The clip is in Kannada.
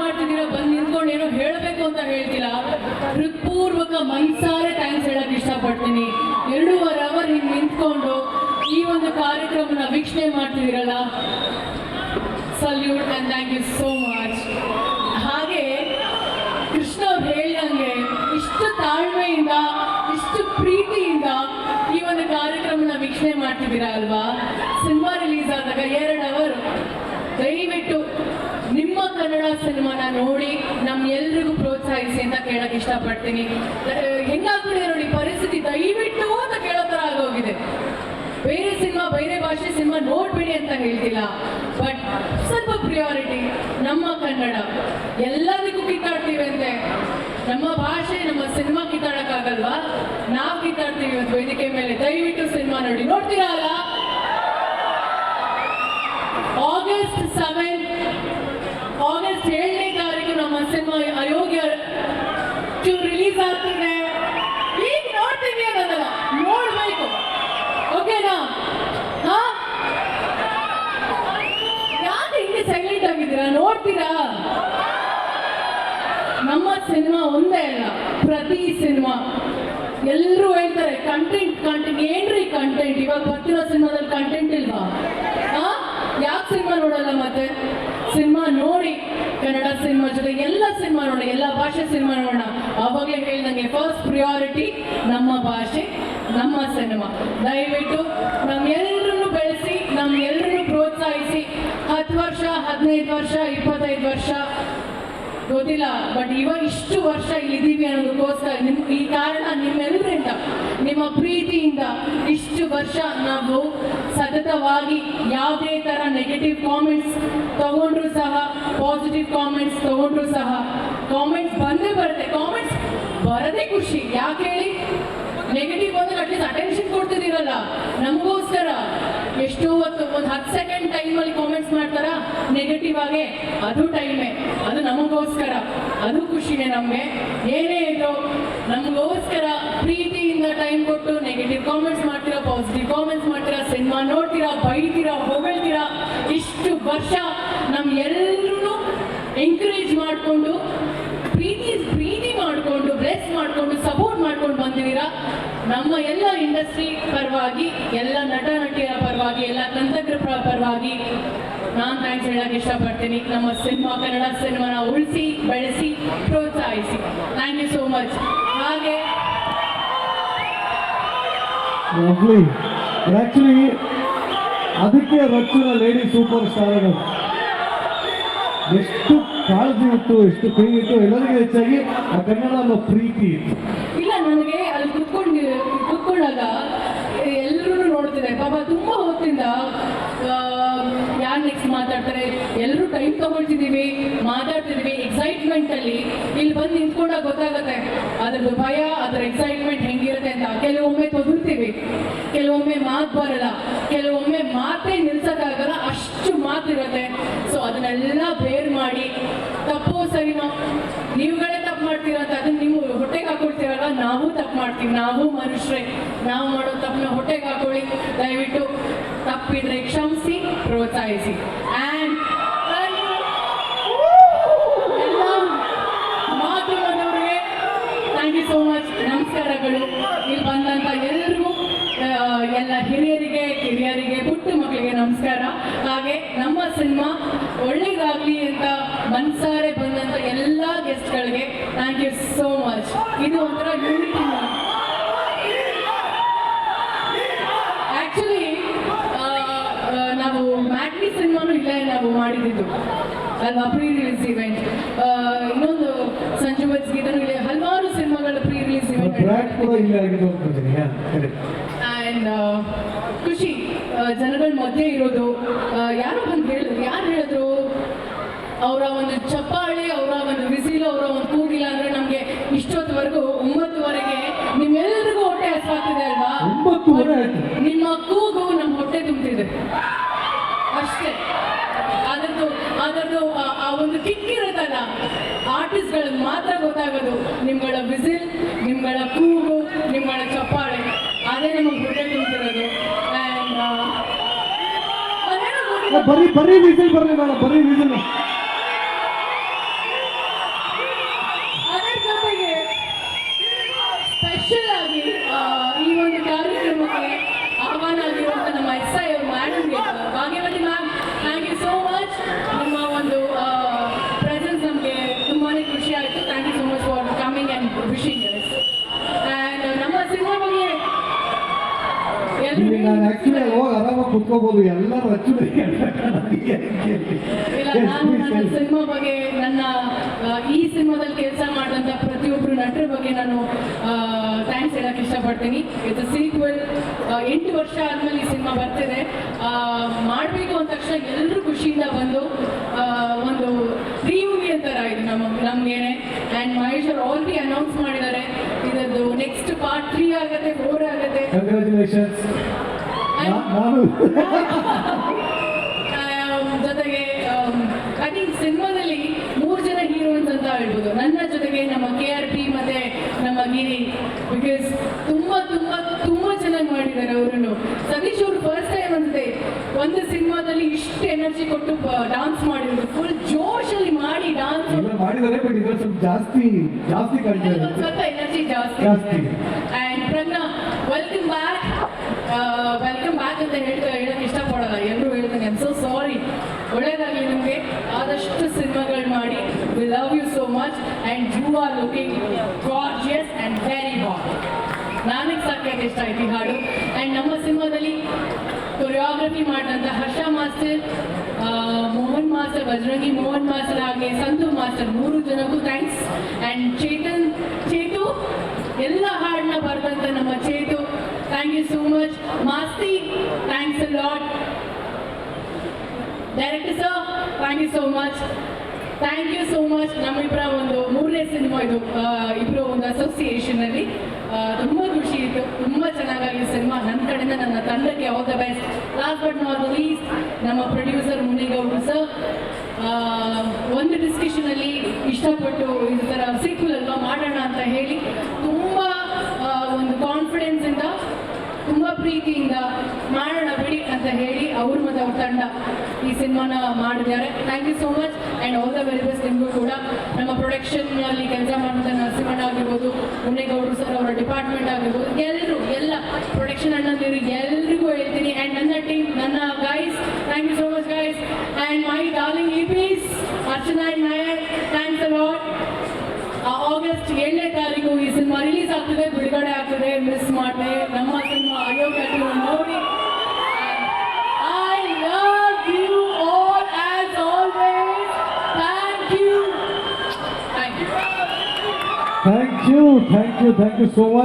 ಮಾಡ್ತಿದ್ದೀರಾ, ಬಂದು ನಿಂತ್ಕೊಂಡು ಏನೋ ಹೇಳಬೇಕು ಅಂತ ಹೇಳ್ತಿಲ್ಲ. ಹೃತ್ಪೂರ್ವಕ ಮನಸಾರೆ ಥ್ಯಾಂಕ್ಸ್ ಹೇಳಕ್ ಇಷ್ಟಪಡ್ತೀನಿ. 2.5 ಅವರ್ ಹಿಂಗೆ ನಿಂತ್ಕೊಂಡು ಈ ಒಂದು ಕಾರ್ಯಕ್ರಮನ ವೀಕ್ಷಣೆ ಮಾಡ್ತಿದ್ದೀರಲ್ಲ, salute and thank you so much. ಹಾಗೆ ಕೃಷ್ಣ ಅವ್ರು ಹೇಳ್ದಂಗೆ ಇಷ್ಟು ತಾಳ್ಮೆಯಿಂದ ಇಷ್ಟು ಪ್ರೀತಿಯಿಂದ ಈ ಒಂದು ಕಾರ್ಯಕ್ರಮನ ವೀಕ್ಷಣೆ ಮಾಡ್ತಿದ್ದೀರಾ ಅಲ್ವಾ. ಸಿನಿಮಾ ರಿಲೀಸ್ ಆದಾಗ 2 ಅವರ್ ದಯವಿಟ್ಟು ನಿಮ್ಮ ಕನ್ನಡ ಸಿನಿಮಾನ ನೋಡಿ ನಮ್ಮೆಲ್ರಿಗೂ ಪ್ರೋತ್ಸಾಹಿಸಿ ಅಂತ ಕೇಳಕ್ ಇಷ್ಟಪಡ್ತೀನಿ. ಹೆಂಗಾಗ್ಬಿಟ್ಟಿದೆ ನೋಡಿ ಪರಿಸ್ಥಿತಿ, ದಯವಿಟ್ಟು ಅಂತ ಕೇಳೋ ಥರ ಆಗೋಗಿದೆ. ಬೇರೆ ಸಿನಿಮಾ ಬೇರೆ ಭಾಷೆ ಸಿನಿಮಾ ನೋಡ್ಬೇಡಿ ಅಂತ ಹೇಳ್ತಿಲ್ಲ, ಬಟ್ ಸ್ವಲ್ಪ ಪ್ರಿಯಾರಿಟಿ ನಮ್ಮ ಕನ್ನಡ. ಎಲ್ಲದಕ್ಕೂ ಕಿತ್ತಾಡ್ತೀವಿ ಅಂತೆ, ನಮ್ಮ ಭಾಷೆ ನಮ್ಮ ಸಿನಿಮಾ ಕಿತ್ತಾಡಕ್ಕಾಗಲ್ವಾ? ನಾವು ಕಿತ್ತಾಡ್ತೀವಿ ಒಂದು ವೇದಿಕೆ ಮೇಲೆ. ದಯವಿಟ್ಟು ಸಿನಿಮಾ ನೋಡಿ. ನೋಡ್ತೀರಾ ಅಲ್ಲ? August 7 August 7ನೇ ತಾರೀಕು ನಮ್ಮ ಸಿನಿಮಾ ಅಯೋಗ್ಯ ರಿಲೀಸ್ ಆಗ್ತಿದೆ. ಈಗ ನೋಡ್ತೀವಿ ಅನ್ನೋದಲ್ಲ, ನೋಡ್ಬೇಕು. ಓಕೆನಾ? ಹಾ, ಯಾಕೆ ಹಿಂಗೆ ಸೈಲೆಂಟ್ ಆಗಿದ್ದೀರಾ? ನೋಡ್ತೀರಾ? ನಮ್ಮ ಸಿನಿಮಾ ಒಂದೇ ಅಲ್ಲ, ಪ್ರತಿ ಸಿನಿಮಾ ಎಲ್ಲರೂ ಹೇಳ್ತಾರೆ ಕಂಟೆಂಟ್ ಏನ್ರಿ ಕಂಟೆಂಟ್. ಇವಾಗ ಬರ್ತಿರೋ ಸಿನಿಮಾದಲ್ಲಿ ಕಂಟೆಂಟ್ ಇಲ್ವಾ? ಹಾ, ಯಾಕೆ ಸಿನಿಮಾ ನೋಡಲ್ಲ? ಮತ್ತೆ ಸಿನಿಮಾ ನೋಡಿ, ಕನ್ನಡ ಸಿನಿಮಾ ಜೊತೆ ಎಲ್ಲ ಸಿನಿಮಾ ನೋಡಿ, ಎಲ್ಲ ಭಾಷೆ ಸಿನಿಮಾ ನೋಡೋಣ. ಆವಾಗಲೇ ಹೇಳ್ದಂಗೆ ಫಸ್ಟ್ ಪ್ರಿಯಾರಿಟಿ ನಮ್ಮ ಭಾಷೆ, ನಮ್ಮ ಸಿನಿಮಾ. ದಯವಿಟ್ಟು ನಮ್ಮೆಲ್ಲರನ್ನು ಬೆಳೆಸಿ, ನಮ್ಮೆಲ್ಲರನ್ನು ಪ್ರೋತ್ಸಾಹಿಸಿ. 10 ವರ್ಷ 15 ವರ್ಷ 25 ವರ್ಷ ಗೊತ್ತಿಲ್ಲ, ಬಟ್ ಇವಾಗ ಇಷ್ಟು ವರ್ಷ ಇಲ್ಲಿದ್ದೀವಿ ಅನ್ನೋದಕ್ಕೋಸ್ಕರ ಈ ಕಾರಣ ನಿಮ್ಮೆಲ್ಲರಿಂದ, ನಿಮ್ಮ ಪ್ರೀತಿಯಿಂದ ಇಷ್ಟು ವರ್ಷ ನಾವು ಸತತವಾಗಿ ಯಾವುದೇ ಥರ ನೆಗೆಟಿವ್ ಕಾಮೆಂಟ್ಸ್ ತಗೊಂಡ್ರು ಸಹ, ಪಾಸಿಟಿವ್ ಕಾಮೆಂಟ್ಸ್ ತಗೊಂಡ್ರು ಸಹ, ಕಾಮೆಂಟ್ಸ್ ಬಂದೇ ಬರುತ್ತೆ. ಕಾಮೆಂಟ್ಸ್ ಬರದೇ ಖುಷಿ. ಯಾಕೆ ಹೇಳಿ? ನೆಗೆಟಿವ್ ಬಂದ್ರೆ ಅಟ್ಲೀಸ್ಟ್ ಅಟೆನ್ಷನ್ ಕೊಡ್ತಿದ್ದೀರಲ್ಲ ನಮಗೋಸ್ಕರ. ಎಷ್ಟೋ ಹೊತ್ತು ಒಂದು 10 ಸೆಕೆಂಡ್ ಟೈಮಲ್ಲಿ ಕಾಮೆಂಟ್ಸ್ ಮಾಡ್ತಾರ ನೆಗೆಟಿವ್ ಆಗಿ, ಅದು ಟೈಮೇ, ಅದು ನಮಗೋಸ್ಕರ, ಅದು ಖುಷಿನೇ ನಮಗೆ. ಏನೇ ಇದ್ರು ನಮಗೋಸ್ಕರ ಪ್ರೀತಿಯಿಂದ ಟೈಮ್ ಕೊಟ್ಟು ನೆಗೆಟಿವ್ ಕಾಮೆಂಟ್ಸ್ ಮಾಡ್ತೀರಾ, ಪಾಸಿಟಿವ್ ಕಾಮೆಂಟ್ಸ್ ಮಾಡ್ತೀರಾ, ಸಿನಿಮಾ ನೋಡ್ತೀರಾ, ಬೈತೀರಾ, ಹೊಗಳ್ತೀರಾ. ಇಷ್ಟು ವರ್ಷ ನಮ್ಗೆಲ್ಲರೂ ಎಂಕರೇಜ್ ಮಾಡಿಕೊಂಡು ಪ್ರೀತಿ ಮಾಡಿಕೊಂಡು ಬ್ಲೆಸ್ ಮಾಡಿಕೊಂಡು ಸಪೋರ್ಟ್ ಮಾಡ್ಕೊಂಡು ಬಂದಿದ್ದೀರಾ. ನಮ್ಮ ಎಲ್ಲ ಇಂಡಸ್ಟ್ರಿ ಪರವಾಗಿ, ಎಲ್ಲ ನಟ ನಟಿಯರ ಪರವಾಗಿ, ಎಲ್ಲ ತಂತ್ರಜ್ಞರ ಪರವಾಗಿ ನಾನು ಥ್ಯಾಂಕ್ಸ್ ಹೇಳಕ್ಕೆ ಇಷ್ಟಪಡ್ತೀನಿ. ನಮ್ಮ ಸಿನಿಮಾ, ಕನ್ನಡ ಸಿನಿಮಾನ ಉಳಿಸಿ ಬೆಳೆಸಿ ಪ್ರೋತ್ಸಾಹಿಸಿ. Thank you so much. ಹಾಗೆ ಆಕ್ಚುಲಿ ಅದಕ್ಕೆ ರಚ್ಚುನ ಲೇಡಿ ಸೂಪರ್ ಸ್ಟಾರ್ ಎಷ್ಟು ಕಾಳಜಿ ಇತ್ತು, ಎಷ್ಟು ಪ್ರೀತಿ ಇತ್ತು, ಎಲ್ಲರಿಗೂ ಹೆಚ್ಚಾಗಿ ಆ ಕನ್ನಡ ಅನ್ನೋ ಪ್ರೀತಿ ಇತ್ತು. ಇಲ್ಲ, ನನಗೆ ಅಲ್ಲಿ ಕುತ್ಕೊಂಡಾಗ ಎಲ್ಲರೂ ನೋಡ್ತಿದ್ದೆ ಪಾಪ, ತುಂಬ ಹೊತ್ತಿಂದ ಯಾರು ನೆಕ್ಸ್ಟ್ ಮಾತಾಡ್ತಾರೆ, ಎಲ್ಲರೂ ಟೈಮ್ ತಗೊಳ್ತಿದ್ದೀವಿ, ಮಾತಾಡ್ತಿದ್ದೀವಿ ಎಕ್ಸೈಟ್ಮೆಂಟಲ್ಲಿ. ಇಲ್ಲಿ ಬಂದು ನಿಂತ್ಕೊಂಡಾಗ ಗೊತ್ತಾಗುತ್ತೆ ಅದ್ರದ್ದು ಭಯ, ಅದರ ಎಕ್ಸೈಟ್ಮೆಂಟ್ ಹೆಂಗಿರುತ್ತೆ ಅಂತ. ಕೆಲವೊಮ್ಮೆ ತೊದಲ್ತೀವಿ, ಕೆಲವೊಮ್ಮೆ ಮಾತು ಬರಲ್ಲ, ಕೆಲವೊಮ್ಮೆ ಮಾತೇ ನಿಲ್ಸೋಕ್ಕಾಗಲ್ಲ, ಅಷ್ಟು ಮಾತಿರುತ್ತೆ. ಸೊ ಅದನ್ನೆಲ್ಲ ಬೇರ್ ಮಾಡಿ, ತಪ್ಪು ಸರಿನೋ ನೀವುಗಳೇ ತಪ್ಪು ಮಾಡ್ತೀರ ಅಂತ ಅದನ್ನ ನೀವು ಹೊಟ್ಟೆಗೆ ಹಾಕೊಳ್ತೀರಲ್ಲ, ನಾವು ತಪ್ಪು ಮಾಡ್ತೀವಿ, ನಾವು ಮನುಷ್ಯರೇ, ನಾವು ಮಾಡೋ ತಪ್ಪನ್ನ ಹೊಟ್ಟೆಗೆ ಹಾಕೊಳ್ಳಿ. ದಯವಿಟ್ಟು ತಪ್ಪಿದ್ರೆ ಕ್ಷಮಿಸಿ, ಪ್ರೋತ್ಸಾಹಿಸಿ. ಆ್ಯಂಡ್ ಎಲ್ಲ ಮಾಧ್ಯಮದವರಿಗೆ ಥ್ಯಾಂಕ್ ಯು ಸೋ ಮಚ್, ನಮಸ್ಕಾರಗಳು. ಇಲ್ಲಿ ಬಂದಂಥ ಎಲ್ರಿಗೂ, ಎಲ್ಲ ಹಿರಿಯರಿಗೆ, ಕಿರಿಯರಿಗೆ, ಪುಟ್ಟ ಮಕ್ಕಳಿಗೆ ನಮಸ್ಕಾರ. ಹಾಗೆ ನಮ್ಮ ಸಿನಿಮಾ ಒಳ್ಳೇದಾಗಲಿ ಅಂತ ಮನ್ಸಾರೆ ಬಂದಂಥ ಎಲ್ಲ ಗೆಸ್ಟ್ಗಳಿಗೆ ಥ್ಯಾಂಕ್ ಯು ಸೋ ಮಚ್. ಇದು ಒಂಥರ ಯೂನಿಟಿ. ಆ್ಯಕ್ಚುಲಿ ನಾವು ಮ್ಯಾಟ್ನಿ ಸಿನಿಮಾನು ಇಲ್ಲೇ ನಾವು ಮಾಡಿದ್ದು ಅಲ್ವಾ, ಪ್ರೀ ರಿಲೀಸ್ ಇವೆಂಟ್. ಇನ್ನೊಂದು ಸಂಜು ಗೀತನೂ ಇಲ್ಲಿ, ಹಲವಾರು ಸಿನಿಮಾಗಳ ಪ್ರೀ ರಿಲೀಸ್ ಇವೆಂಟ್. ಆ್ಯಂಡ್ ಖುಷಿ ಜನಗಳ ಮಧ್ಯೆ ಇರೋದು. ಯಾರು ಬಂದು ಹೇಳಿದ್ರು ಅವರ ಒಂದು ಚಪ್ಪಾಳೆ, ಅವರ ಒಂದು ವಿಸಿಲು, ಅವರ ಒಂದು ಕೂಗಿಲ್ಲ ಅಂದರೆ ನಮಗೆ ಇಷ್ಟೊತ್ತವರೆಗೂ 9ವರೆಗೆ ನಿಮ್ಮೆಲ್ಲರಿಗೂ ಹೊಟ್ಟೆ ಹಸ್ವಾಗ್ತಿದೆ ಅಲ್ವಾ? ನಿಮ್ಮ ಕೂಗು ನಮ್ಮ ಹೊಟ್ಟೆ ತುಂಬ್ತಿದೆ ಅಷ್ಟೇ. ಅದರದ್ದು ಆ ಒಂದು ಕಿಕ್ ಇರುತ್ತಲ್ಲ, ಆರ್ಟಿಸ್ಟ್ಗಳಿಗೆ ಮಾತ್ರ ಗೊತ್ತಾಗೋದು. ನಿಮ್ಗಳ ವಿಸಿಲ್, ನಿಮ್ಗಳ ಕೂಗು, ನಿಮ್ಗಳ ಚಪ್ಪಾಳೆ, ಅದೇ ನಮಗೆ ಹೊಟ್ಟೆ ತುಂಬ್ತಿರೋದು. ಬರೀ ವಿಸಿಲ್ ಬರಲಿ ಬೇಡ, ಬರೀ ವಿಸಿಲ್ ನಾನು ಆಕ್ಚುಲಿ ಹೋಗಿ ಆರಾಮಾಗಿ ಕುತ್ಕೋಬಹುದು, ಎಲ್ಲರೂ ಆಕ್ಚುಲಿ ಇಲ್ಲ, ನಾನು ನನ್ನ ಸಿನಿಮಾ ಬಗ್ಗೆ, ನನ್ನ ಈ ಸಿನಿಮಾದಲ್ಲಿ ಕೆಲಸ ಮಾಡಿದಂಥ ಪ್ರತಿಯೊಬ್ಬರು ನಟರ ಬಗ್ಗೆ ನಾನು ಥ್ಯಾಂಕ್ಸ್ ಹೇಳಕ್ಕೆ ಇಷ್ಟಪಡ್ತೀನಿ. ಇಟ್ಸ್ ಸೀಕ್ವೆಲ್, 8 ವರ್ಷ ಆದಮೇಲೆ ಈ ಸಿನಿಮಾ ಬರ್ತಿದೆ. ಮಾಡಬೇಕು ಅಂದ ತಕ್ಷಣ ಎಲ್ಲರೂ ಖುಷಿಯಿಂದ ಬಂದು ಒಂದು ರಿಯೂನಿಯನ್ ಥರ ಇದು ನಮಗೇನೆ. ಆ್ಯಂಡ್ ಮಹೇಶ್ ಅವರು ಆಲ್ರೆಡಿ ಅನೌನ್ಸ್ ಮಾಡಿದ್ದಾರೆ ಇದರದ್ದು ನೆಕ್ಸ್ಟ್ ಪಾರ್ಟ್ 3 ಆಗುತ್ತೆ, 4 ಆಗುತ್ತೆ. ಕಂಗ್ರ್ಯಾಚುಲೇಷನ್ಸ್. ನಾನು ಜೊತೆಗೆ ಐ ಥಿಂಕ್ ಸಿನಿಮಾದಲ್ಲಿ 3 ಜನ ಹೀರೋಯಿನ್ಸ್ ಅಂತ ಹೇಳ್ಬೋದು. ನನ್ನ ಜೊತೆಗೆ ನಮ್ಮ KRP ಮತ್ತೆ ನಮ್ಮ ಗಿರಿ, ಬಿಕಾಸ್ ತುಂಬ ಚೆನ್ನಾಗಿ ಮಾಡಿದ್ದಾರೆ ಅವರು. ಸತೀಶ್ ಅವರು ಫಸ್ಟ್ ಟೈಮ್ ಅನ್ಸುತ್ತೆ ಒಂದು ಸಿನಿಮಾದಲ್ಲಿ ಇಷ್ಟು ಎನರ್ಜಿ ಕೊಟ್ಟು ಡಾನ್ಸ್ ಮಾಡಿದ್ರು, ಫುಲ್ ಜೋಶಲ್ಲಿ ಮಾಡಿ ಡಾನ್ಸ್ ಮಾಡಿದ್ದಾರೆ. ಬಟ್ ಇದ್ರ ಸ್ವಲ್ಪ ಜಾಸ್ತಿ ಕಾಣ್ತಾ ಇದೆ, ಸ್ವಲ್ಪ ಎನರ್ಜಿ ಜಾಸ್ತಿ. ಆ್ಯಂಡ್ ಪ್ರಜ್ಞಾ, ವೆಲ್ಕಮ್ ಬ್ಯಾಕ್ ಅಂತ ಹೇಳಕ್ಕೆ ಇಷ್ಟಪಡಲ್ಲ, ಎಲ್ಲರೂ ಹೇಳ್ತಾನೆ. I am so sorry. ಒಳ್ಳೇದಾಗಲಿ ನಿಮಗೆ, ಆದಷ್ಟು ಸಿನಿಮಾಗಳು ಮಾಡಿ. We love you so much and you are looking gorgeous and very hot. ನನಗೆ ಸಖತ್ ಇಷ್ಟ ಆಯ್ತು ಈ ಹಾಡು. ಆ್ಯಂಡ್ ನಮ್ಮ ಸಿನಿಮಾದಲ್ಲಿ ಕೊರಿಯೋಗ್ರಫಿ ಮಾಡಿದಂಥ Harsha master, Mohan master, Bajrangi Mohan master ಹಾಗೆ ಸಂತು ಮಾಸ್ಟರ್ 3 ಜನಕ್ಕೂ ಥ್ಯಾಂಕ್ಸ್. ಆ್ಯಂಡ್ ಚೇತು ಎಲ್ಲ ಹಾಡನ್ನ ಬರೆದಂಥ ನಮ್ಮ Chethu, thank you so much. Masti, thanks a lot. Director sir, thank you so much. Thank you so much. ನಮ್ಮಿಬ್ಬರ ಒಂದು 3ನೇ ಸಿನಿಮಾ ಇದು, ಇಬ್ಬರು ಒಂದು ಅಸೋಸಿಯೇಷನಲ್ಲಿ. ತುಂಬ ಖುಷಿ ಇತ್ತು, ತುಂಬ ಚೆನ್ನಾಗಿ ಸಿನಿಮಾ. ನನ್ನ ಕಡೆಯಿಂದ ನನ್ನ ತಂಡಕ್ಕೆ all the best. Last but not least ನಮ್ಮ ಪ್ರೊಡ್ಯೂಸರ್ ಮುನಿಗೌಡರು ಸರ್, ಒಂದು ಡಿಸ್ಕಷನಲ್ಲಿ ಇಷ್ಟಪಟ್ಟು ಈ ಥರ ಸೀಕ್ವೆಲ್ ಅಲ್ವಾ ಮಾಡೋಣ ಅಂತ ಹೇಳಿ ತುಂಬ ಒಂದು ಕಾನ್ಫಿಡೆನ್ಸಿಂದ, ತುಂಬ ಪ್ರೀತಿಯಿಂದ ಮಾಡೋಣ ಬಿಡಿ ಅಂತ ಹೇಳಿ ಅವರು ಮತ್ತು ಅವ್ರ ತಂಡ ಈ ಸಿನಿಮಾನ ಮಾಡಿದ್ದಾರೆ. Thank you so much and all the very best ನಿಮಗೂ ಕೂಡ. ನಮ್ಮ ಪ್ರೊಡಕ್ಷನ್ನಲ್ಲಿ ಕೆಲಸ ಮಾಡಿದ ನರಸಿಂಹಣ್ಣ ಆಗಿರ್ಬೋದು, ಮುನೇಗೌಡರು ಸರ್ ಅವರ ಡಿಪಾರ್ಟ್ಮೆಂಟ್ ಆಗಿರ್ಬೋದು, ಎಲ್ಲ ಪ್ರೊಡಕ್ಷನ್ ಅಣ್ಣಂದಿರು ಎಲ್ರಿಗೂ ಹೇಳ್ತೀನಿ. ಆ್ಯಂಡ್ ನನ್ನ ಟೀಮ್, ನನ್ನ guys, thank you so much guys. And my darling EPs, Archana and Nayak, thanks a lot. August 7ನೇ ತಾರೀಕು ಈ ಸಿನಿಮಾ ರಿಲೀಸ್ ಆಗ್ತದೆ, ಬಿಡುಗಡೆ ಆಗ್ತದೆ, ಮಿಸ್ ಮಾಡಿದೆ. ನಮ್ಮ ಸಿನಿಮಾ ಅಯೋಗ್ಯ ನೋಡಿ. I love you all as always. Thank you. Thank you so much.